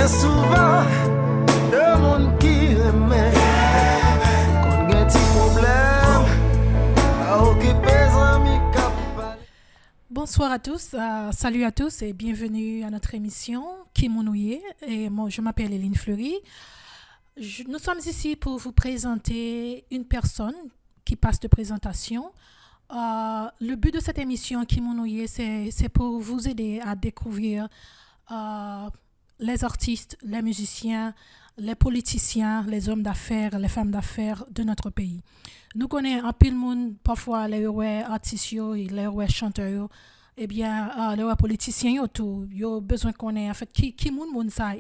gen souvan de moun ki reme kon gen ti problem a okipe zami kap pale. Bonsoir à tous, salut à tous et bienvenue à notre émission Kimounouye. Et moi, je m'appelle Eline Fleury. Nous sommes ici pour vous présenter une personne qui passe de présentation. Le but de cette émission Kimounouye, c'est pour vous aider à découvrir les artistes, les musiciens, les politiciens, les hommes d'affaires, les femmes d'affaires de notre pays. Nous connaissons un peu le monde, parfois les artistes, les chanteurs, eh bien, les politiciens, ils ont besoin qu'on ait, en fait, qui moun ça.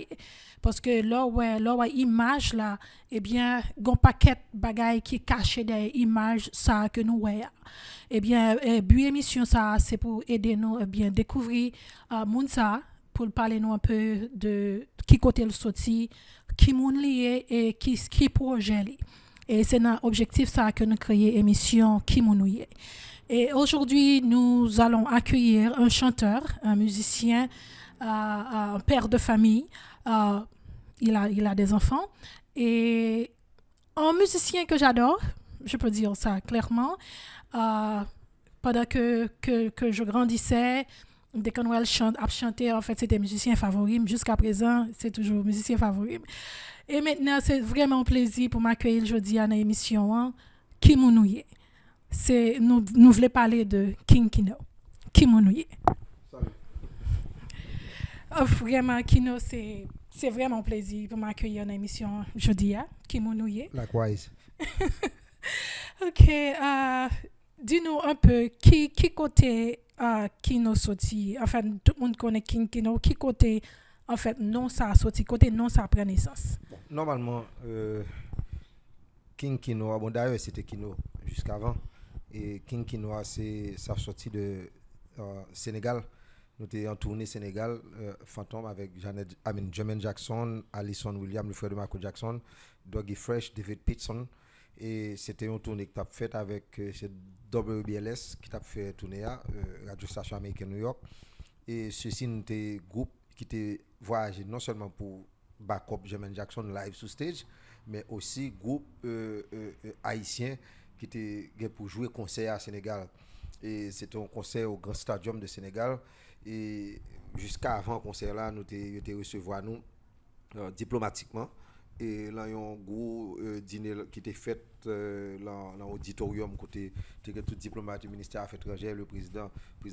Parce que leur image là, eh bien, gon paquet bagay qui caché des images ça que nous voyons. Eh bien, but émission ça, c'est pour aider nous, eh bien, découvrir moun ça, pour parler nous un peu de qui côté le sorti, qui moun lié et qui projet li. Et c'est un objectif ça que nous créons émission Kimounouye. Et aujourd'hui, nous allons accueillir un chanteur, un musicien, un père de famille. Il a des enfants. Et un musicien que j'adore, je peux dire ça clairement. Pendant que je grandissais, dès que Noël a chanté, en fait, c'était musicien favori. Jusqu'à présent, c'est toujours musicien favori. Et maintenant, c'est vraiment un plaisir pour m'accueillir aujourd'hui à l'émission Kimounouye. Nous voulons parler de King Kino. Kimounouye. Vraiment, Kino, c'est vraiment un plaisir pour m'accueillir dans l'émission aujourd'hui, Kimounouye. Likewise. Ok, dis-nous un peu, qui côté Kino sorti, enfin, tout le monde connaît King Kino, qui côté, en fait, non ça a sorti, côté non ça prend naissance. Bon, normalement, King Kino, bon d'ailleurs c'était Kino jusqu'avant, et King Kino, ça sorti de Sénégal. Nous étions en tournée Sénégal, Fantôme avec Jermaine Jackson, Alison Williams, le frère de Michael Jackson, Dougie Fresh, David Pitson. Et c'était une tournée qui t'a faite avec WBLS, qui t'a fait tourner à Radio Station Américaine New York. Et ceci, nous étions un groupe qui était voyagé non seulement pour backup Jermaine Jackson live sur stage, mais aussi groupe haïtien qui était pour jouer concert à Sénégal. Et c'était un concert au Grand Stadium de Sénégal. Et jusqu'à avant le concert là, nous étions recevoir nous diplomatiquement. Et là, il y a un gros dîner qui était fait dans l'auditorium côté tout diplomate du ministère des Affaires étrangères, le président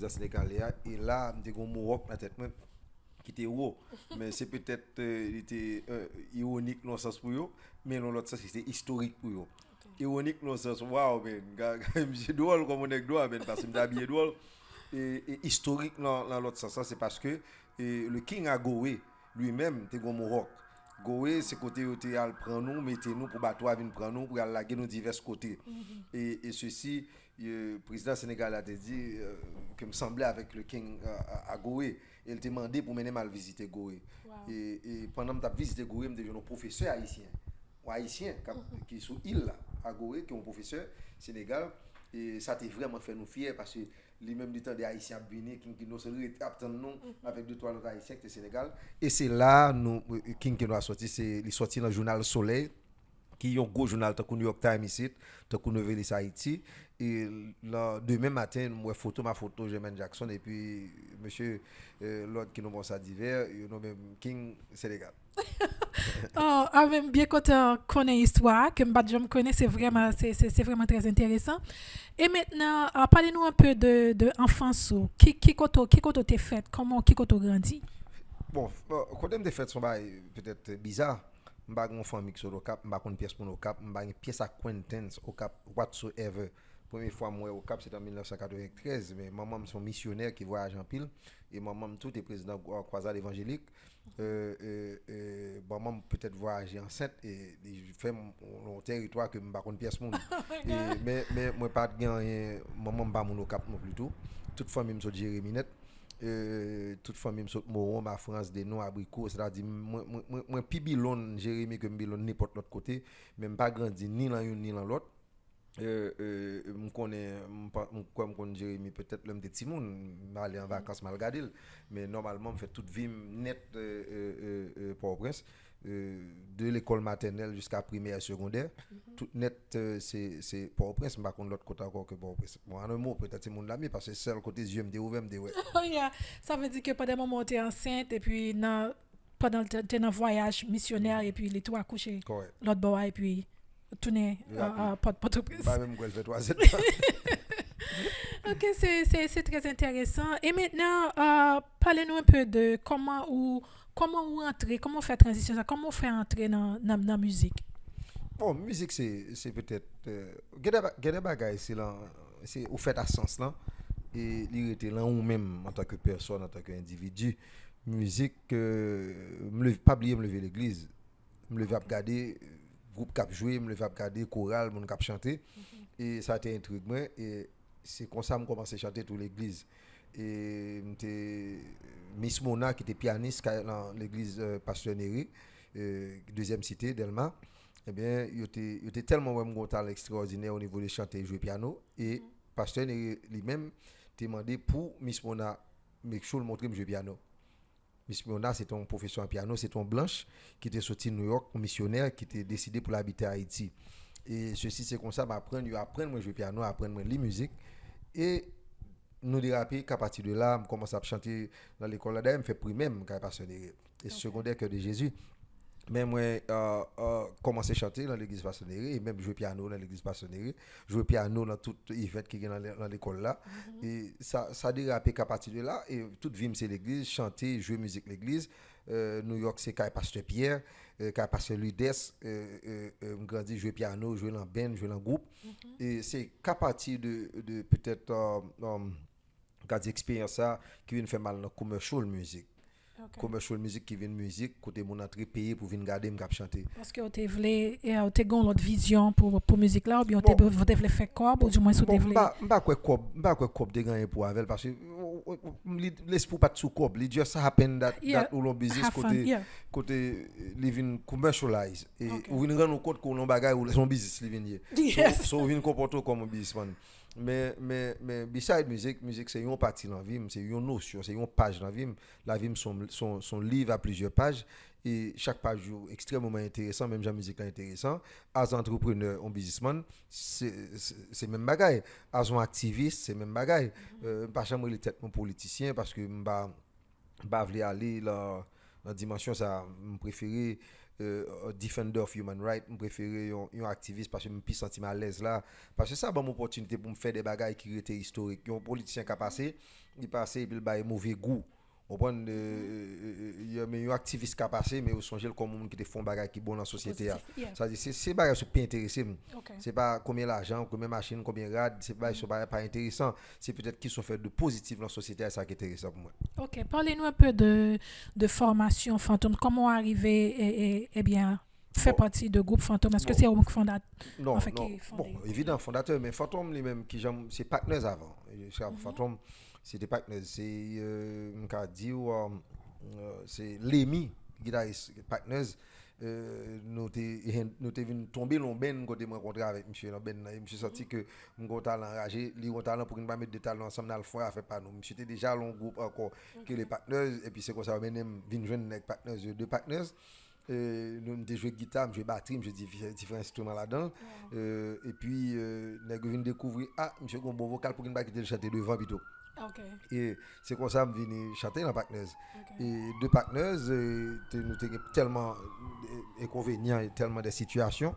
sénégalais. Et là, il y a un mot dans la tête qui était haut. Mais c'est peut-être il était ironique dans le sens pour eux, mais dans l'autre sens, c'était historique pour eux. Ironique dans le sens, waouh, c'est drôle comme on est drôle, parce que je suis habillé drôle. Et historique dans l'autre sens, c'est parce que le King a Goé lui-même, c'est comme rock. Goé, c'est côté où tu as prendre nous, mettez-nous pour bateau à venir prendre nous, pour aller laguer nous divers côtés. Et ceci, le président sénégalais a dit que me semblait avec le King à Goé. Il t'a demandé pour mener mal visiter Goé. Wow. Et pendant que tu as visité Goé, je deviens un professeur haïtien qui est sur l'île à Goé, qui est un professeur sénégal. Et ça t'a vraiment fait nous fiers parce que lui-même du temps des Haïtiens venus, qui nous attendent avec 2-3 autres Haïtiens qui étaient Sénégal. Et c'est là nous King qui nous a sorti, il est sorti dans le journal Soleil, qui est un gros journal, tant que New York Times ici, tant que Nouvelle Haïti. Et le demain matin, ma photo, Jermaine Jackson, et puis monsieur l'autre qui nous montre ça divers, il nomme King Sénégal. Même bien quand on connaît l'histoire, que je me connais, c'est vraiment très intéressant. Et maintenant, parlez-nous un peu de enfance. Qui t'es fait, comment qui t'es grandi? Bon, quand même des fêtes sont peut-être bizarres. Je n'ai pas famille sur le Cap, je n'ai pas une pièce pour le Cap, je n'ai pas une pièce à acquaintance au Cap whatsoever. Première fois moi au Cap c'était en 1993, mais maman sont missionnaire qui voyage en pile et maman tout est président croisade évangélique. Maman peut-être voyager enceinte et fait mon territoire que pas une pièce monde. Mais moi pas gagner maman pas mon au Cap non plus tout. Toute famille me sont Jéréminette. Toute famille me sont Moron, ma France des noms abricots, c'est-à-dire moi pibilon Jérémy que bilon n'importe l'autre côté, même pas grandi ni dans une ni dans l'autre. Je connais comme Jérémy peut-être l'homme de Timon aller en vacances mal regarder mais normalement me fait toute vie net Port-au-Prince, de l'école maternelle jusqu'à primaire et secondaire. Tout net, c'est Port-au-Prince, mais par contre, l'autre côté encore que Port-au-Prince. Bon, en un mot, peut-être c'est mon ami, parce que c'est le côté yeux me dit ouvert, me dit ouais. Oh, yeah. Ça veut dire que pendant un moment, tu es enceinte et puis pendant tu es dans un voyage missionnaire et puis les trois accouchés Correct. l'autre bord et puis tourner à Port-au-Prince. Pas même quoi, elle fait 3 ans. Ok, c'est très intéressant. Et maintenant, parlez-nous un peu de comment vous entrez, comment faire transition, comment faire entrer dans la musique. Bon, musique, c'est peut-être. Gade bagay, c'est au fait à sens là. Et il était là ou même en tant que personne, en tant qu'individu. Musique, pas oublier me lever l'église. Me lever à regarder, groupe cap jouer, me lever à regarder, chorale, mon cap chanter. Et ça a été intrigue moi. Et c'est comme ça que je commençais à chanter toute l'église. Et Miss Mona, qui était pianiste dans l'église Pasteur Neri, deuxième cité, Delma. Eh bien, il était tellement un talent extraordinaire au niveau de chanter et jouer piano. Et Pasteur Neri lui-même t'a demandé pour Miss Mona, make sure montrer jouer piano. Miss Mona, c'est ton professeur en piano, c'est ton blanche qui était sorti de New York, un missionnaire qui était décidé pour l'habiter à Haïti. Et ceci, c'est comme ça, apprendre à jouer piano, apprendre à lire musique. Et nous déraper qu'à partir de là, je commence à chanter dans l'école là, je fais primaire, quand Pasteur Neri, et secondaire Cœur de Jésus. Mais moi, commencé à chanter dans l'église Pasteur Neri et même jouer piano dans l'église Pasteur Neri, jouer piano dans toute évêque qui est dans l'école là. Et ça dérapé qu'à partir de là, et toute vie c'est l'église, chanter, jouer musique l'église. New York c'est quand Pasteur Pierre, quand Pasteur Ludes, grandi jouer piano, jouer dans band, jouer dans groupe. Et c'est qu'à partir de peut-être quand expérience ça qui vient faire mal dans commercial music. Okay. Commercial music qui vient de musique côté mon entrée payé pour venir garder me cap chanter parce que tu voulais tu as l'autre vision pour musique là ou bien tu voulais faire quoi ou du moins sous développer pas quoi cop de gagner pour avec parce que laisse pour pas sous cop it just happen that all business côté living commercialize et ou venir rendre compte qu'on bagage ou son business living so venir comporter comme un businessman. Mais beside musique c'est une partie dans la vie, c'est une notion, c'est une page dans la vie. La vie son livre à plusieurs pages et chaque page est extrêmement intéressant, même la musique est intéressant. As entrepreneur, un businessman, c'est même bagaille. As un activiste, c'est même bagaille. Pas jamais les têtes mon politicien parce que m'ba vle aller dans la dimension ça me préférer defender of human rights, je préfère un activiste parce que je me sens à l'aise là parce que ça bon opportunité pour me faire des bagages qui étaient historiques. Un politicien qui a passé, il passe et puis il a mauvais goût. On prend un activiste qui a passé mais au songez comme monde qui te font bagages qui bon dans la société. Ça dit c'est bagages qui peut intéresser. C'est pas combien l'argent, combien machine, combien rad, c'est pas intéressant, c'est peut-être qu'ils sont faits de positif dans la société, ça qui est intéressant pour moi. OK, parlez-nous un peu de formation Fantôme, comment arriver et bien faire partie de groupe Fantôme, est-ce que c'est un fondateur? Non, évidemment fondateur mais Fantôme lui-même qui c'est partenaires avant. Fantôme c'était partenaires, c'est c'est Lémi guitariste partenaires. Nous t'es tombé dans ben côté me rencontrer avec monsieur dans ben monsieur senti que mon talent enragé li talent pour ne pas mettre de talent ensemble dans le foyer fait pas nous monsieur était déjà long groupe encore que les partenaires et puis c'est comme ça même vinn joindre avec partenaires deux partenaires nous avons joué guitare, joué batterie, joué différents instruments là-dedans et puis nous avons découvert monsieur un bon vocal pour ne pas quitter le chanter devant plutôt. Okay. Et c'est comme ça que je viens chanter dans Partners. Okay. Et deux Partners, nous avons tellement d'inconvénients et tellement de situations.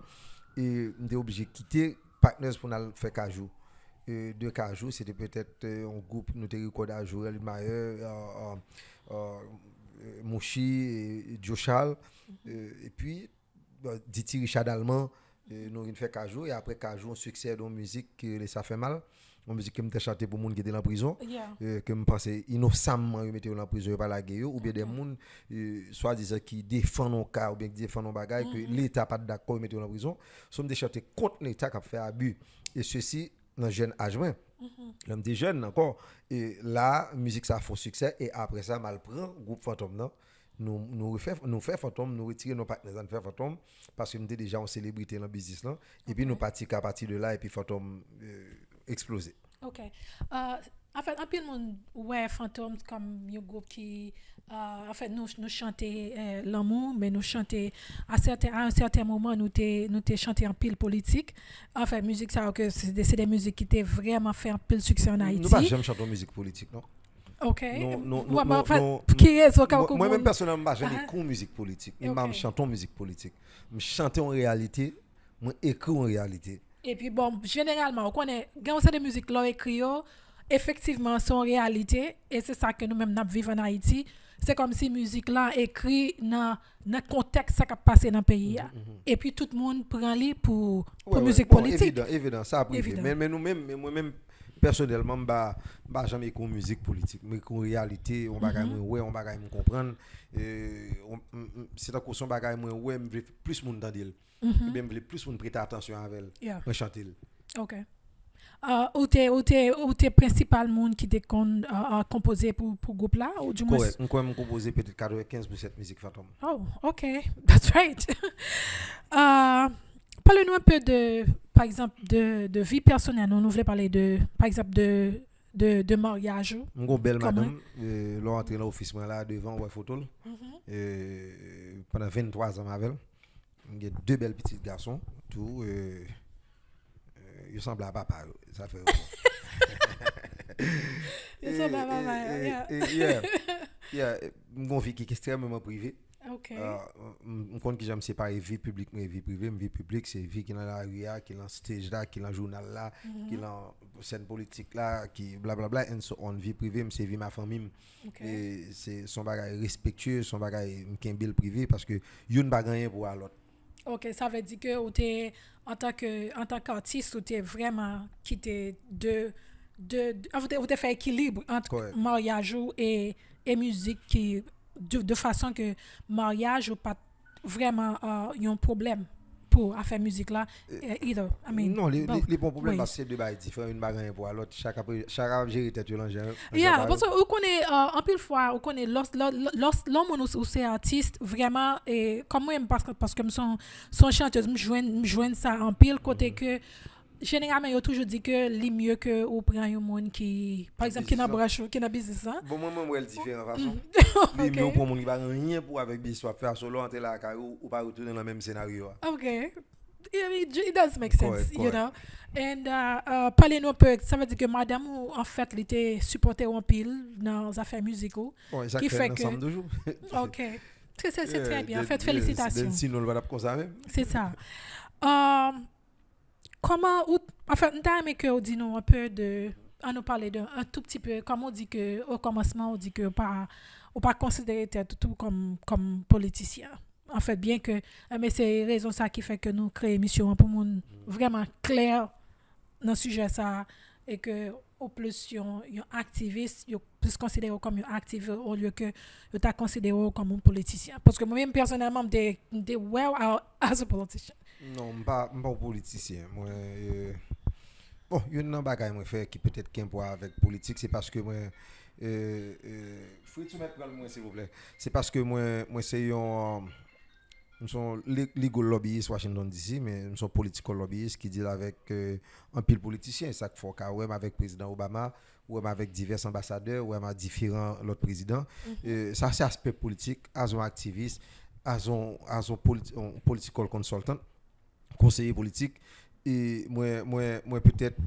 Et nous sommes obligés de quitter Partners pour nous faire Cajou. Deux Cajou, c'était peut-être un groupe, nous avons recordé à Joël Mayer, Mouchi et Joshal. Et puis, Diti Richard Allemand, nous avons fait Cajou. Et après Cajou, on succès dans la musique qui ça fait mal. Une musique que me chanté pour monde qui était en prison que me pensais innocemment mettre en prison par la guerre ou bien des monde soit disant qui défend nos cas ou bien qui défend nos bagages que l'état pas d'accord mettre en prison sont me chanter contre l'état qui a fait abus et ceci dans jeune âge l'homme des jeunes encore et là musique ça a fait succès et après ça mal prend groupe Fantôme non nous fait Fantôme nous retirer nos partenaires nous faire Fantôme parce que nous était déjà en célébrité dans le business là et puis nous partir à partir de là et puis Fantôme exploser. OK. En fait, un peu de monde ouais Fantôme comme un groupe qui En fait, nous chanter l'amour, mais nous chanter à un certain moment, nous t'es chanté en pile politique. En fait, musique, ça, que c'est des musiques qui t'ont vraiment fait un pile succès en Nous pas Haïti. jamais chanter musique politique, non? OK. Non, Ouais, mais en fait, non. qui est ce qu'on Moi-même, personnellement, je Ah, n'écoute musique politique. Je ok. ne chante musique politique. Je chante en réalité, je écris en réalité. Et puis bon, généralement, on connaît, quand on de musique là écrit, yo, effectivement, son réalité, et c'est ça que nous-mêmes nous vivons en Haïti. C'est comme si musique là écrit dans le contexte ça qui a passé dans le pays. Et puis tout le monde prend lui pour musique Bon, politique. évident, ça a privé. Évident. Mais nous-mêmes, moi-même, personnellement, je ne jamais écouter musique politique. Mais en réalité, on va on va comprendre. C'est un son bagage, moi, ouais, je veux plus de monde dans l'île. Je veux plus de monde prêter attention à elle. Yeah. Je chanter. OK. Ou t'es principal monde qui t'est composé pour groupe là ou du moins Correct. On peut composer peut-être 95% de musique fantôme. Oh, OK. That's right. Parlez-nous un peu de par exemple de vie personnelle. Nous voulons parler de par exemple de mariage. Une belle Comment? madame, l'on rentre dans l'office là devant ouais photo. Pendant 23 ans avec elle. Il y a 2 belles petits garçons, tout ils semblent à papa, ça fait. Ils sont là, Mon vie qui est extrêmement privée. OK. Je compte que j'aime séparer vie publique et vie privée. Vie publique, c'est vie qui est dans la rue, qui est dans le stage là, qui est dans le journal là, qui est dans la scène politique là, qui blablabla, and so on. Vie privée, c'est vie ma famille. Okay. Et c'est son bagage respectueux, son bagage qui est bien privé parce que y'une pas gagné pour l'autre. OK, ça veut dire que ou t'es, en tant qu'artiste, ou t'es vraiment quitté ou t'es fait équilibre entre Correct. mariage et musique qui de façon que mariage ou pas vraiment y a un problème pour faire musique là either. I mean, Non, les bons problèmes ways. parce que c'est deux bagages différents, une bagarre pour l'autre, chaque a géré tête en général. Yeah, parce que on connaît en pile fois, on connaît l'homme ou c'est artiste vraiment et comme moi parce que son chanteuse me joigne ça en pile côté que généralement yo toujours dit que li mieux que ou prend un monde qui par exemple qui n'a branche qui n'a business hein. Bon, moi, elle différent façon. Les mieux pour mon qui va rien pour avec l'histoire faire solo entre la carrière ou pas retourner dans le même scénario. Okay. It does make sense, Correct, you know. And parlez-nous un peu, ça veut dire que madame ou en fait elle était supportée en pile dans les affaires musicales. Bon, ça qui fait que ensemble toujours. OK. C'est très bien. En fait, félicitations. Sinon, on va pas comme ça même. C'est ça. Comment, enfin, nous avons aimé que on dit nous un peu de, à nous parler un tout petit peu, comme on dit que au commencement, on dit que pas considérer tout comme politicien. En fait, bien que, mais c'est raison ça qui fait que nous créons émission pour monde vraiment clair dans le sujet ça et que au plus yon activiste, yon plus considéré comme un activiste au lieu que yon t'a considéré comme un politicien. Parce que moi-même personnellement, m'de well out as a politician. Non, pas politicien. Moi, bon, il y a une bagaille moi fait qui peut-être qu'un point avec politique, c'est parce que moi, faut tu mettre moi s'il vous plaît. C'est parce que moi c'est un nous sommes legal lobbyistes Washington DC, mais nous sommes political lobbyistes qui deal avec un pile politicien. Ça qu'il faut ou même avec le président Obama, ou même avec divers ambassadeurs, ou même avec différents autres présidents. Ça c'est aspect politique, as un activiste, as un political consultant, conseiller politique. Et moi peut-être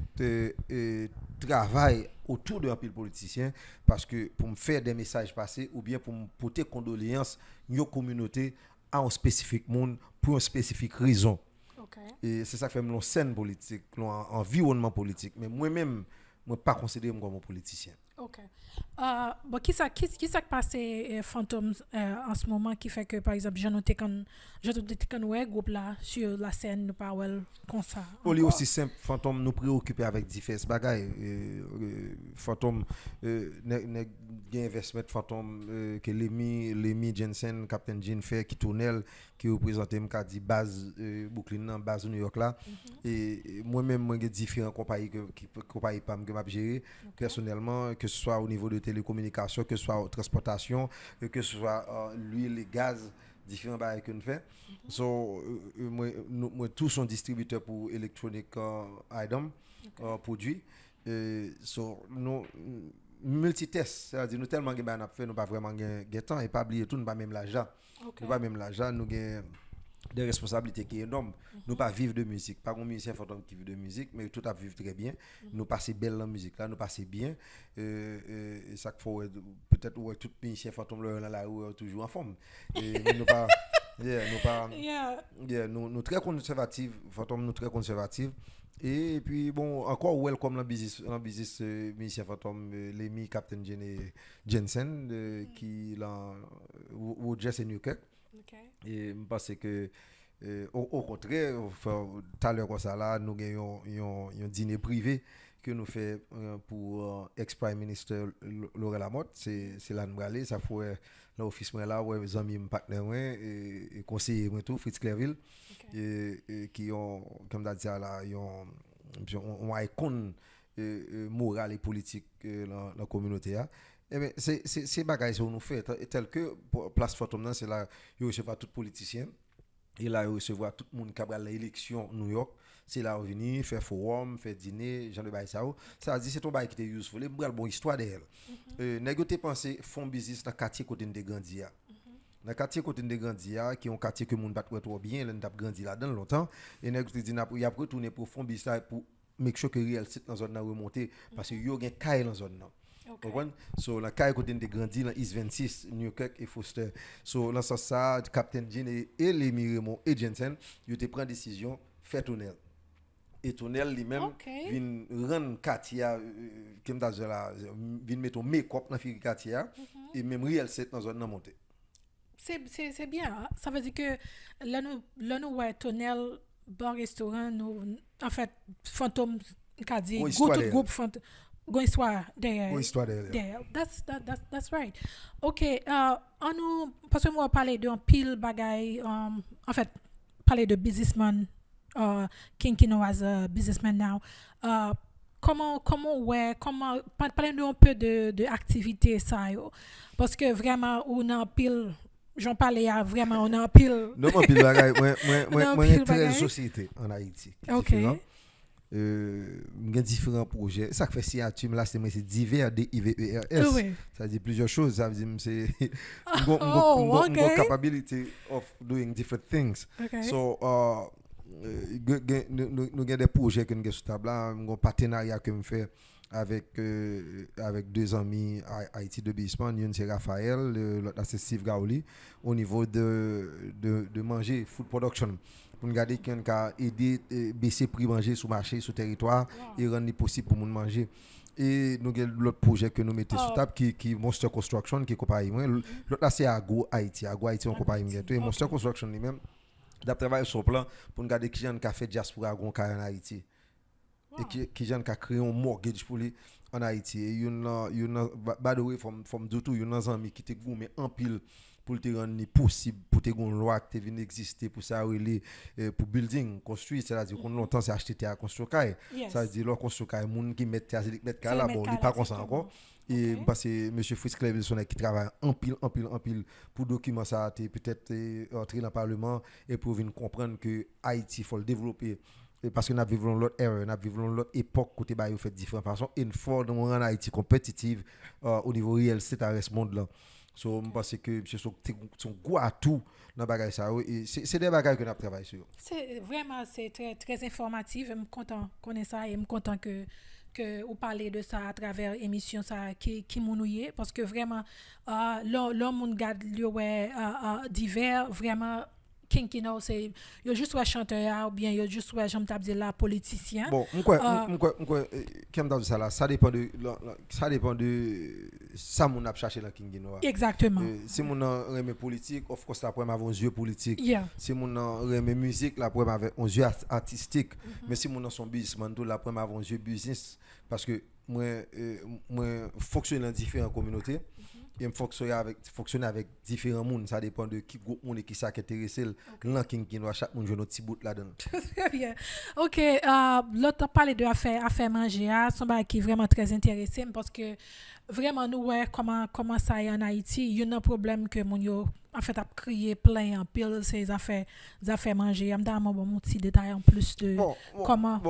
travaille autour d'un pile politicien parce que pour me faire des messages passer ou bien pour me porter condoléances à une communauté à un spécifique monde pour une spécifique raison. Okay. Et c'est ça qui fait une scène politique, un environnement politique. Mais moi-même, je ne pas considérer comme un politicien. OK. Bon, qui ça passe Phantoms en ce moment qui fait que, par exemple, j'ai noté quand ouais, groupe là, sur la scène, nous pas comme ça. Pour lui aussi simple, Phantom nous préoccuper avec différentes bagailles. Phantom, investment Phantom que Lemmy Jensen, Captain Jean fait qui tournelle, qui représente dit base Brooklyn, base New York là. Et moi-même, moi j'ai différentes compagnies que m'a géré personnellement, que ce soit au niveau de télécommunications, que ce soit en transportation, que ce soit l'huile, les gaz, différents bagages que nous faisons. So, moi, tous sont distributeurs pour electronic items, produits. So, multitest, c'est-à-dire nous tellement que n'a fait nous pas vraiment gain temps et pas oublier tout nous pas même l'argent. Nous pas même l'argent, nous gain des responsabilités qui sont énormes. Nous pas vivre de musique, pas un musicien fantôme qui vit de musique, mais tout à vivre très bien. Nous passer belle la musique là, nous passer bien. Et ça faut peut-être ouais tout musicien fantôme là où toujours en forme. Et nous pas nous très conservatifs, fantôme nous très conservatifs. Et puis bon encore welcome dans business musicien fantôme Lemmy Captain Jensen qui là au Jazz et Newkirk. Et je pense que au contraire tout à l'heure comme ça là nous gagnons un dîner privé que nous fait pour ex-prime minister Laurel Lamotte, c'est là nous aller ça faut l'office moi là ouais mes amis mes partenaires et conseiller moi tout Fritz Clairville et qui ont comme d'à dire là on icône morale et politique dans la communauté là. Eh bien, c'est bagages que nous fait tel que place Fantôme c'est là il recevoir tout politicien et là il recevoir tout le monde qui a l'élection New York c'est là venir faire forum faire dîner genre de bail ça dit c'est ton bail qui était useful une bonne histoire d'elle négocier penser font business dans quartier côté de Grandia dans quartier côté de Grandia qui est un quartier que monde pas trop bien là n'a grandi là dans longtemps et négocier dit il a retourner pour fond business pour make sure que réel site dans zone là remonter parce que yo gen caille dans zone là. So la caille côté de grandi dans East 26 Newkirk et Foster. So dans ça Captain Jean et Lemmy Raymond et Jensen, ils te prend décision faire tunnel. Et tunnel lui-même vient rendre quartier comme dans là vient mettre un make-up dans le quartier et même réel site dans zone là monter. C'est bien. Hein? Ça veut dire que là nous ouais tunnel bar restaurant nous en fait fantôme qu'a dit groupe fantôme Going histoire derrière. That's right. OK, on nous parce que moi parler d'un pile bagaille en fait parler de businessman King Kino as a businessman now. Comment parler un peu de activité ça yo parce que vraiment on a pile j'en parlais vraiment on a pile. Non pile bagaille moi très société en Haïti. OK. Différents projets ça fait signature là c'est divers DIVERS ça dit plusieurs choses ça veut dire c'est une capability of doing different things so nous avons des projets que nous avons sur table là un partenariat que me fait avec deux amis Haïti de Bisman, une c'est Raphaël l'autre c'est Steve Gaoli au niveau de manger food production pour regarder qui a aidé baisser prix manger sur marché sur territoire et rendre possible pour monde manger et nous avons l'autre projet que nous mettons sur table qui Monster Construction qui compagnie l'autre là c'est Agro Haïti on compagnie et Monster Construction lui-même d'ap travailler sur plan pour regarder qui a fait diaspora en Haïti et qui a créé un mortgage pour lui en Haïti et by the way from Doutou il y a un ami qui te goumé en pile pour te rendre possible pour te gon loi qui vient exister pour ça pour building construire c'est-à-dire qu'on longtemps c'est acheter terre construire caille ça veut dire leur construire caille monde qui mettre terre mettre caille là bon il pas comme ça encore et parce que monsieur Fritz Clairville son qui travaille en pile pour documenter ça peut-être entrer dans le parlement et pour venir comprendre que Haïti faut le développer parce que nous vivons l'autre ère nous vivons l'autre époque côté ba yo fait différentes façons et faut nous rendre Haïti compétitive au niveau réel c'est à ce monde là. So parce que monsieur son goût à tout dans bagage ça et c'est des bagages que nous travaillons sur. C'est vraiment c'est très très informatif, je suis content connaître ça et je suis content que vous parlez de ça à travers émission ça qui mounouye parce que vraiment l'homme monde garde divers vraiment King Kino c'est yo juste un chanteur ou bien yo juste j'aime t'a dire là politicien bon moi comme dans ça là ça dépend de ça mon a chercher dans King Kino exactement si mon aime politique of course la première avoir yeux politique yeah. Si mon aime musique la première avec un yeux artistique mais si mon son businessman tout la première avoir yeux business parce que moi fonctionne dans différentes communautés et me fonctionner avec différents mondes, ça dépend de qui groupe monde et qui ça qui intéressé l'un qui doit chaque monde jouer notre petit bout là-dedans. Très bien. OK, l'autre a parlé de affaire manger, c'est un bagage qui est vraiment très intéressant parce que vraiment nous ouais comment ça est en Haïti, il y a un problème que mon yo en fait a crié plein en pile ces affaires manger. Me donne un petit détail en plus de comment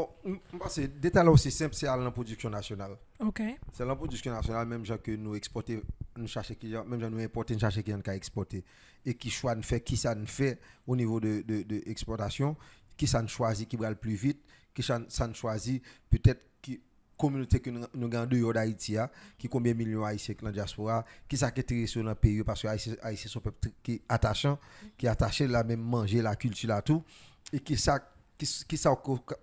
c'est détail là aussi simple, c'est à la production nationale. OK. C'est la production nationale même gens que nous exporter nous chercher client, même gens nous importer chercher client qui exporter et qui choix de faire qui ça ne fait au niveau de exportation, qui ça ne choisit qui va le plus vite, qui ça ne choisit peut-être qui communauté que nous gagnons dehors d'Haïti qui combien millions haïtiens dans la diaspora qui ça qui intéressé dans le pays parce que haïtiens sont peuple qui attachant qui attaché la même manger la culture là tout et qui ça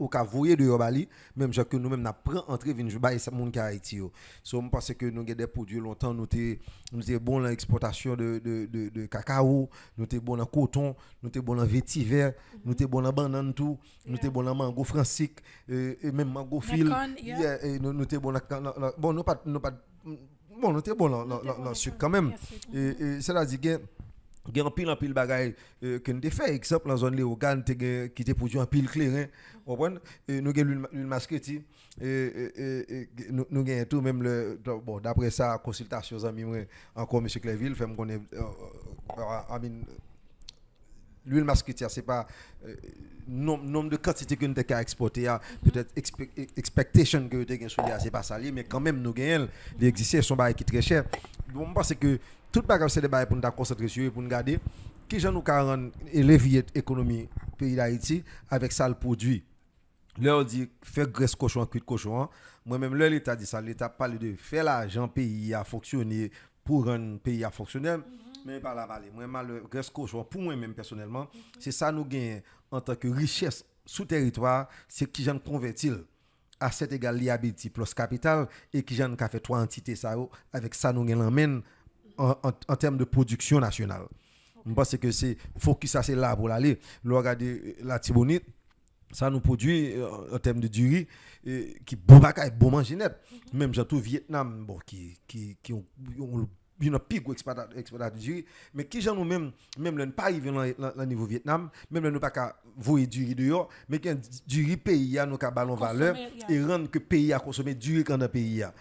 au cas voyer de Bali même que nous même n'a prend entrer vinn jouer ça monde qui Haïti so je pense que nous avons des produits longtemps nous étaient bon dans l'exportation de cacao nous étaient bon dans coton nous étaient bon dans vétiver nous étaient bon dans banane tout nous étaient bon dans mango francique et même mango fil nous étaient bon bon nous pas bon nous étaient bon dans sucre quand même et cela dit que il y a un pile bagaille que nous fait exemple dans zone Léogane qui était produit en pile clairin comprendre nous gagne l'huile masqueti nous gagne tout même le bon d'après ça consultation amis moi encore monsieur Cléville fait me connaît l'huile masqueti c'est pas nombre de quantité que nous avons exporté peut-être expectation que nous avons sur c'est pas ça mais quand même nous gagne il existe son bail qui très cher bon parce que tout bagage c'est des bails pour nous concentrer sur pour nous garder qui j'en nous rendre élever l'économie pays d'Haïti avec ça le produit leur dit faire graisse cochon cuit cochon moi même l'état dit ça l'état parle de faire l'argent pays à fonctionner pour rendre pays à fonctionner mais pas la parler moi mal graisse cochon pour moi même personnellement c'est ça nous gagne en tant que richesse sous territoire c'est qui j'en convertir à cet égal liability plus capital et qui j'en fait trois entités ça avec ça nous gagne l'emmène en termes de production nationale. Je pense que c'est focus ça c'est là pour aller. Le regarder la Tibonite, ça nous produit en termes de durée qui bon bagaille bon manger net. Même j'ai tout Vietnam bon qui ont une plus gros exportateur de durée mais qui gens nous même le pas arriver dans niveau Vietnam même le nous pas ka voyer durée dehors mais qui durée pays a nous ka ballon valeur et rendre que pays a consommer durée quand dans pays a.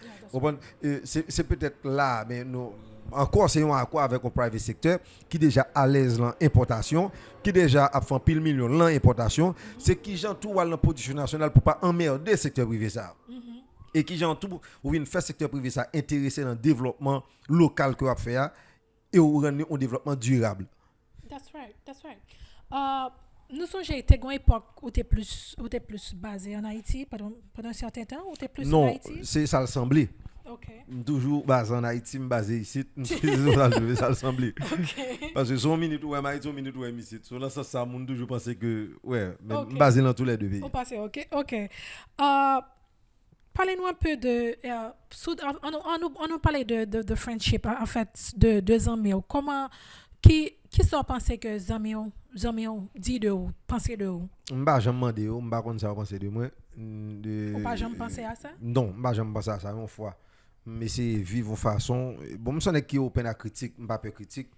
C'est peut-être là mais nous encore c'est un accord avec un private secteur qui déjà à l'aise dans l'importation qui déjà a fait pile million dans l'importation c'est qui gens tout dans la production nationale pour pas emmerder secteur privé ça et qui gens tout ou une faire secteur privé ça intéressé dans le développement local que va faire et ou rendre un développement durable. That's right. Nous sommes j'ai été une époque où tu es plus basé en Haïti pendant un certain temps ou tu es plus en Haïti? Non, c'est ça le semblait. OK. Toujours basé en Haïti, basé ici, ça le semblait. OK. Parce que son minute ou Haïti, son minute ou ici. Sur là ça monde toujours penser que ouais, mais basé dans tous les deux pays. On passe OK. Parlez-nous un peu de on nous parlait de friendship en fait de deux amis. Comment qui sont pensé que amis dit de ou penser de ou? M'ba jamais demandé ou m'ba connait ça penser de moi Ou pas jamais penser à ça? Non, m'ba jamais penser à ça une fois. Mais c'est vivre façon bon me sonne qui open à critique, m'pa peur critique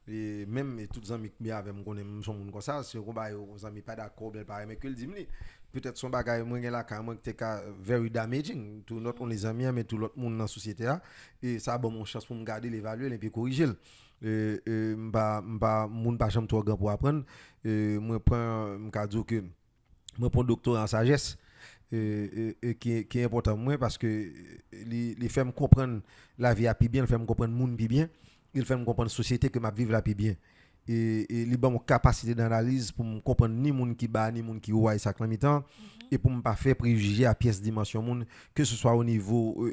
et même tous les amis qui avec me connait son monde comme ça, c'est qu'on ba aux amis pas d'accord bien pareil mais que le dit peut-être son bagage moi là quand moi que very damaging to not only les amis mais tout l'autre monde dans société et ça bon mon chance pour me garder l'évaluer et puis corriger m'pa moun pas jamais trop grand pour apprendre moi prend m'ka dire que moi prend doctorat en sagesse qui est important moi parce que les fait me comprendre la vie à plus bien, il fait me comprendre monde plus bien, il fait me comprendre société que m'a vivre la plus bien et li ba mon capacité d'analyse pour me comprendre ni monde qui bas ni monde qui haut ça en même temps et pour me pas faire préjuger à pièce dimension monde que ce soit au niveau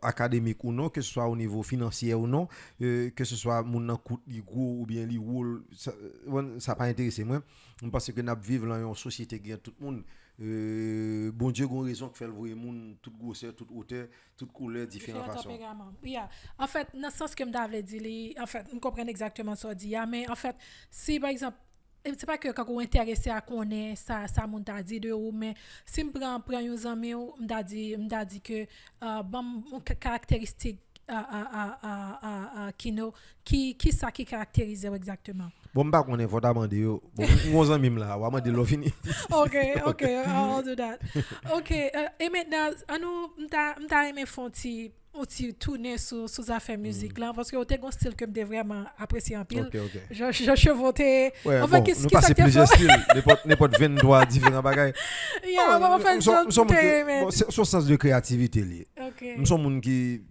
académique ou non, que ce soit au niveau financier ou non, que ce soit mon coût li gros ou bien li rôle ça pas intéressé moi parce que nous vivons dans une société qui a tout le monde bon Dieu a raison que fait le voir monde toute grosseur toute hauteur toute couleur différentes façons. Yeah. En fait dans le sens que me d'avait dit en fait on comprend exactement ça dit mais en fait si par exemple c'est pas que quand on intéressé à connaître ça mon t'a dit de ou mais si me prend un ami m'da dit que bon caractéristique Kino qui ça qui caractérise exactement. Bon m'pas connait faut demander yo. Bon mon ami là, on va demander l'eau fini. Okay, I'll do that. Okay, et maintenant nous m'ta aimé font ti tourner sur affaire musique là parce que t'es un style que me vraiment apprécié en pile. OK. Je chevauté. Ouais, en fait bon, qu'est-ce nous qui ça passer te plusieurs fait? styles, n'importe 23 différents bagages. Yeah, on va faire ça. C'est son sens de créativité lié. Okay. Nous sommes monde qui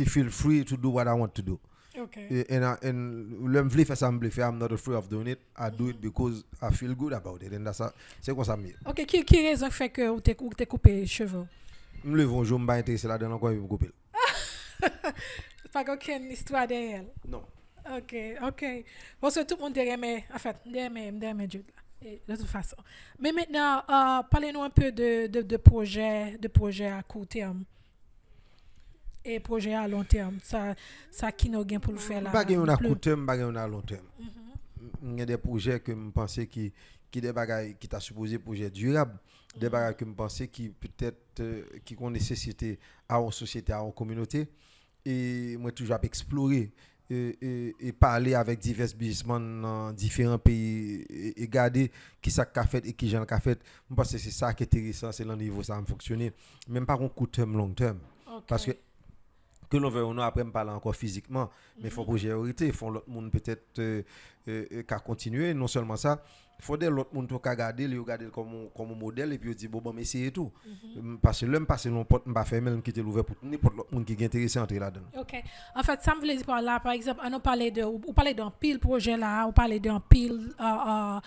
feel free to do what I want to do. Okay. And l'homme veut faire ça, me faire, I'm not afraid of doing it. I do it because I feel good about it. And that's c'est quoi ça mieux. OK, qui raison fait que ou t'es coupé les cheveux? Me lever un jour me pas intéressé là-dedans encore me couper. Pas aucune histoire derrière. Non. OK. Parce que tout le monde aime en fait, aime Jude là. Et de toute façon. Mais maintenant parlez-nous un peu de projets à court terme. Et projet à long terme, ça qui nous gain pour le faire là. Pas gain à court terme, pas gain à long terme. Il y a des projets que me penser qui des bagages qui t'a supposé projet durable, des bagages que me penser qui peut-être qui ont nécessité à une société, à une communauté et moi toujours explorer et parler avec divers businessmen dans différents pays et regarder qui ça qu'a fait et qui j'en qu'a fait. Je pense que c'est ça qui est intéressant, c'est le niveau ça va fonctionner, même pas un court terme long terme. Parce que l'on veut on après me parler encore physiquement mais il faut priorité il faut l'autre monde peut-être qu'à continuer non seulement ça il faut des l'autre monde qu'à regarder comme modèle et puis dire bon mais c'est tout parce que l'homme passer long porte pas fermer même quitter l'ouvert pour n'importe l'autre monde qui est intéressé entrer là-dedans. OK. En fait ça me voulait dire par là par exemple on parler d'un pile projet là on parler d'un pile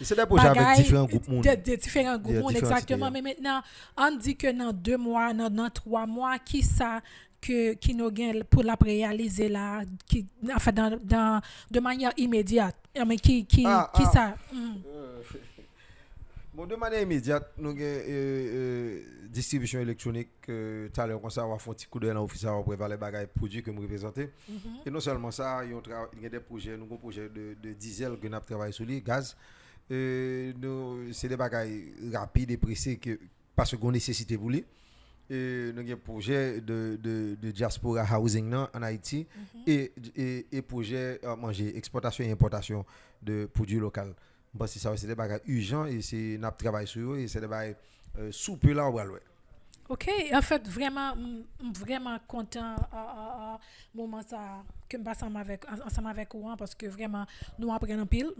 c'est des projets avec différents groupes monde de différents groupes monde exactement mais maintenant on dit que dans 2 mois dans 3 mois qui ça qui nous gagne pour la réaliser là qui enfin de manière immédiate mais qui ça bon de manière immédiate nous distribution électronique tout à l'heure comme ça on va faire un petit coup d'œil dans l'office pour préparer les bagages produits que me représenter et non seulement ça il y a des projets nous projet de diesel que nous travaillé sur les gaz c'est des bagages rapides et pressés que parce qu'on nécessité pour lui. Nous avons un projet de diaspora housing en Haïti et projet manger exportation et importation de produits locaux. Parce que ça c'est des bagages urgents et c'est n'a travail sur eux et c'est des bagages souple là ouais. OK, en fait vraiment content moment ça que me passe ensemble avec vous parce que vraiment nous apprenons pile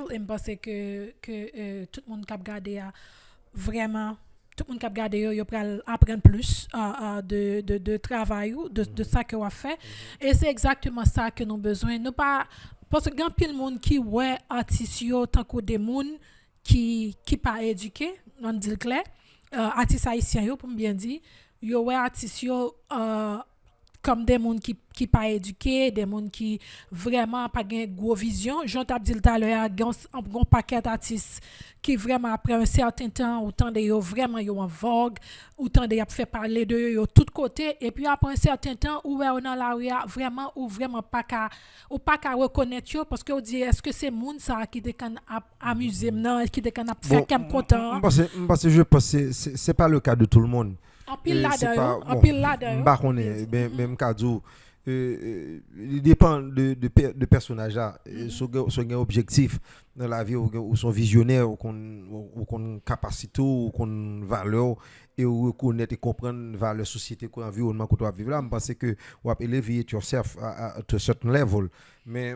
et me pense que tout le monde qui a regardé vraiment tout le monde qui a regardé yo pral apprendre plus de travail de ça que on fait et c'est exactement ça que nous besoin nous pas parce que grand pile monde qui ouais artistes yo tant que des monde qui pas éduqué on dit clair artistes haïtiens yo pour bien dire yo ouais artistes yo comme des monde qui pas éduqué des monde qui vraiment pas gain gros vision Jean t'a dit tout à l'heure un paquet d'artistes qui vraiment après un certain temps autant de yo vraiment yo en vogue autant de y a fait parler de yo tout côté et puis après un certain temps où on dans la rue vraiment pas qu'à reconnaître yo parce que on dit est-ce que c'est monde ça qui te can amuser non qui te can faire comme content parce que je pense c'est pas le cas de tout le monde. En pile là-dedans. Bah on est même cadeau il dépend de personnage là son objectif dans la vie ou son visionnaire ou qu'on capacité ou qu'on valeur et reconnaître et comprendre valeur société quoi environnement que tu vas vivre là je pense que ou élever yourself à a certain level mais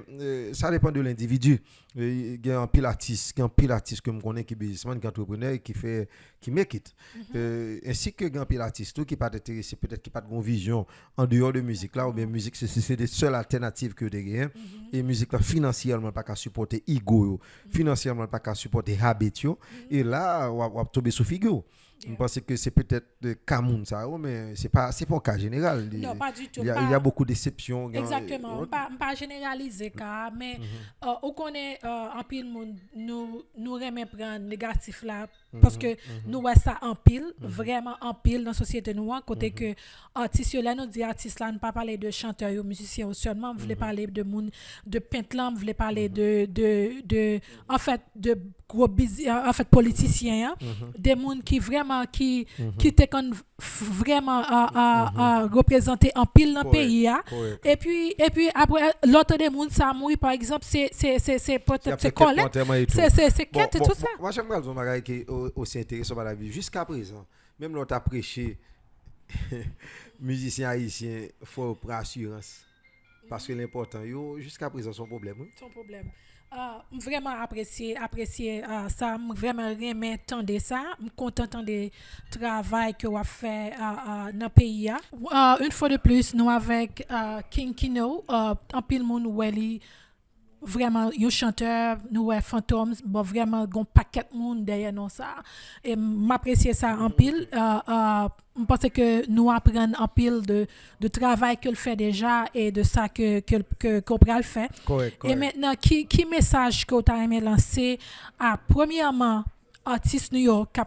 ça dépend de l'individu il y a un pile artiste que me connais qui businessman qui entrepreneur qui make it ainsi que un pile artiste qui pas intéressé peut-être qui pas de vision en dehors de musique là ou bien musique c'est des seules alternatives que des gains et musique là financièrement pas qu'à supporter ego financièrement pas qu'à supporter habit et là on va tomber sous figure Je pense que c'est peut-être le cas moun ça, mais c'est pas un cas général. Non, pas du tout. Il y a beaucoup d'exceptions. Exactement. Pas généraliser car mais on connaît en pile monde nous remet prendre négatif là parce que nous voit ça en pile, vraiment en pile dans la société noire côté que artistes là nous dit artistes là ne pas parler de chanteurs ou musiciens seulement, vous voulez parler de monde de peintres là, vous voulez parler de en fait de gros en fait politiciens des monde qui vraiment qui te quand vraiment à représenter en pile dans le pays et puis après l'autre des monde ça mourir par exemple c'est peut-être c'est collecte c'est quête et tout ça. Moi j'aimerais dire un bagage qui est aussi intéressant dans la vie jusqu'à présent même quand tu as prêché musiciens haïtiens faut prendre assurance parce que l'important jusqu'à présent son problème. Vraiment apprécier ça, vraiment aimer entendre ça, content de travail que on fait dans le pays. Une fois de plus, nous avec King Kino, en pile monde Welly vraiment un chanteur nous fantômes bon vraiment gon paquet monde derrière nous ça et m'apprécier ça en pile je pense que nous apprendre en pile de travail qu'il fait déjà et de ça que Cobral fait. Correct. Et maintenant qui message que tu as aimé lancer à premièrement artiste New York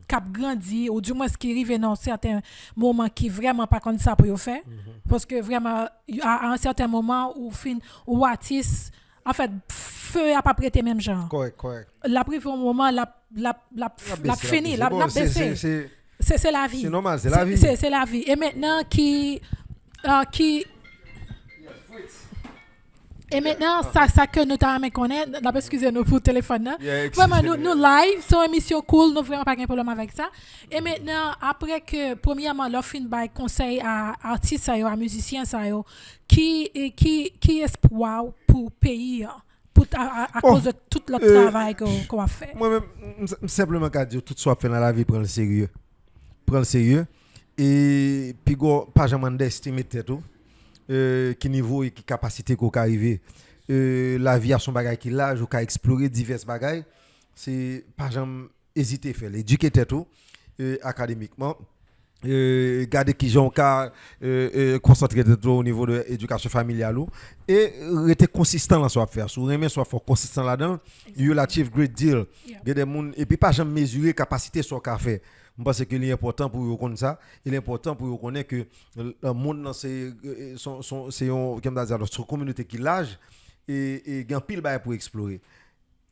cap grandi ou du moins ce qui arrive dans certains moments qui vraiment pas comme ça pour faire parce que vraiment à un certain moment où artiste en fait feu a pas prêté même genre. Correct. La pris au moment la fini la baissé. C'est la vie. C'est normal, c'est la vie. C'est la vie. Et maintenant et maintenant ça que nous t'avons connaître, excusez-nous pour le téléphone. Vraiment nous live, c'est une émission cool, nous vraiment pas de problème avec ça. Et maintenant après que premièrement leur fin by conseil à artistes à musiciens ça qui espoir pour pays à cause de tout le travail qu'on a fait. Moi même simplement qu'à dire tout soit fait dans la vie prendre le sérieux et puis pas jamais d'estimer tête qui niveau et qui capacité qu'on arriver la vie a son bagage qui là je explorer divers bagages c'est pas jamais hésiter faire l'éduquer tête académiquement garder qui j'ont qu'à concentrer au niveau de l'éducation familiale et rester consistant dans ce qu'on faire sous remet soit fort consistant là-dedans you will achieve great deal des monde et puis pas jamais mesurer capacité sur qu'a fait. Je pense que l'important pour vous connaître ça, il est important pour vous connaître que le monde c'est une communauté qui l'âge et gagne pile bail pour explorer.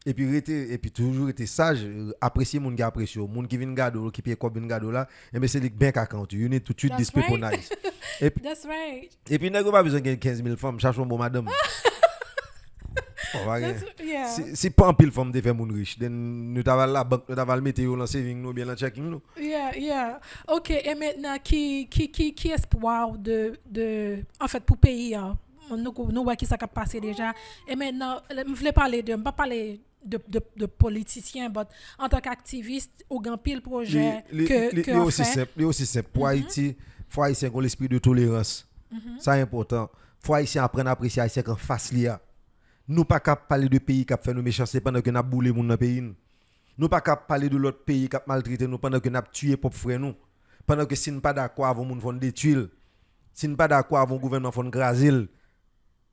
Et puis toujours être sage, apprécier mon gars apprécier, monde qui vient garder qui paye comme une garde là, et ben c'est bien qu'account, you need to treat this people nice. That's right. Et puis n'a pas besoin de 15 000 femmes, cherche un bon madame. C'est pas un pile forme de faire mon riche. Nous t'avons la banque, nous t'avons le météo, le saving, nous bien le checking nous. Yeah. OK, et maintenant qui espoir de en fait pour pays nous voit qui ça a passé déjà. Et maintenant je voulais parler pas parler de politiciens mais en tant qu'activiste au grand pile projet que aussi simple, aussi simple pour Haïti, faut Haïtien qu'on l'esprit de tolérance. Ça est important. Faut Haïtien apprendre à apprécier Haïtien qu'en face lia. Nous pas capable parler de pays qui fait nous méchanceté pendant que n'a boulé moun dans pays. Nous pas capable parler de l'autre pays qui maltraité nous pendant que n'a tué propre frère nous. Pendant que si nous pas d'accord avant moun font détruire. Si nous pas d'accord avant gouvernement font graser.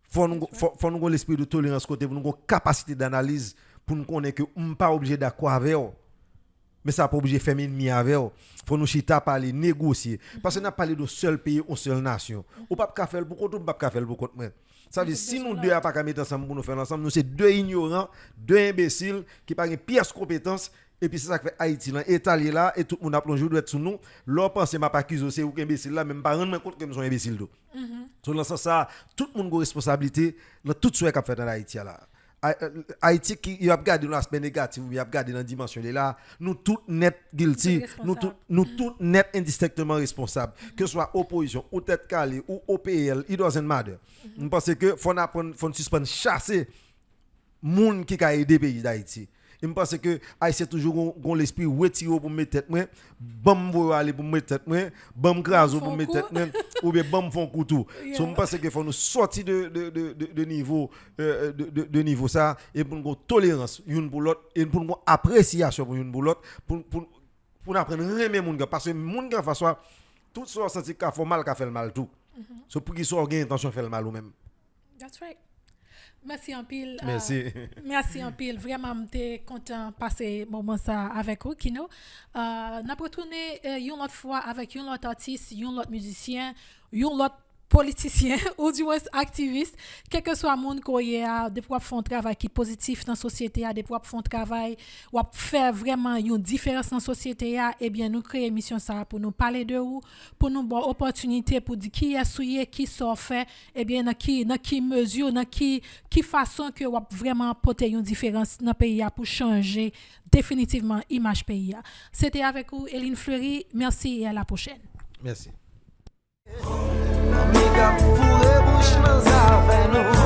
Faut nous l'esprit de tolérance côté pour nous capacité d'analyse pour nous connaître que on pas obligé d'accord avec eux. Mais ça pas obligé faire ennemi avec eux. Faut nous chita parler négocier parce que n'a parlé de seul pays ou seule nation. Ou pas faire pour contre ou pas faire pour contre moi. Ça veut dire si nous deux pas mettre ensemble pour nous faire ensemble, nous c'est deux ignorants, deux imbéciles qui pas une pièce compétence et puis c'est ça que fait Haïti là, Italie là et tout le monde a plongé doit être sous nous. Leur pensée m'a pas accusé c'est ou imbécile là même pas rendre compte que nous sommes imbéciles do. Sur dans ça tout le monde a responsabilité dans tout ce qu'a fait dans Haïti là. Haïti qui il a regardé l'aspect négatif, il a regardé dans dimension là, nous tout net guilty, nous tout net indistinctement responsables, que ce soit opposition ou tête calée ou OPL, it doesn't matter. Parce que faut suspendre chasser monde qui a aidé pays d'Haïti. Je pense que Haïti toujours gon l'esprit retirer pour mettre tête moi, bam pour aller pour mettre tête moi, bam grazo pour mettre tête moi ou bien bam font couteau. So je pense que faut nous sortir de niveau de niveau ça et pour une tolérance une pour l'autre et pour une appréciation pour une pour l'autre pour pour nous apprendre à aimer moun gars parce que moun gars façon tout ça senti qu'a fait le mal tout. C'est pour qu'ils soient gain intention faire le mal ou même. That's right. Merci en pile. Merci. Merci en pile. Vraiment, j'étais content de passer moment ça avec vous, Kino. N'a retourné une autre fois avec un autre artiste, un autre musicien, un autre politicien ou du moins activiste, quel que soit le monde qui a des fois font un travail qui est positif dans la société, des fois font un travail ou faire vraiment une différence dans la société, eh bien nous créons une émission ça pour nous parler de vous, pour nous avoir opportunité pour dire qui est souillé, qui sort fait, eh bien dans qui mesure, dans qui façon que vous vraiment porter une différence dans le pays pour changer définitivement l'image pays. C'était avec vous Eline Fleury, merci et à la prochaine. Merci. Amiga, fourré bouche dans la veine.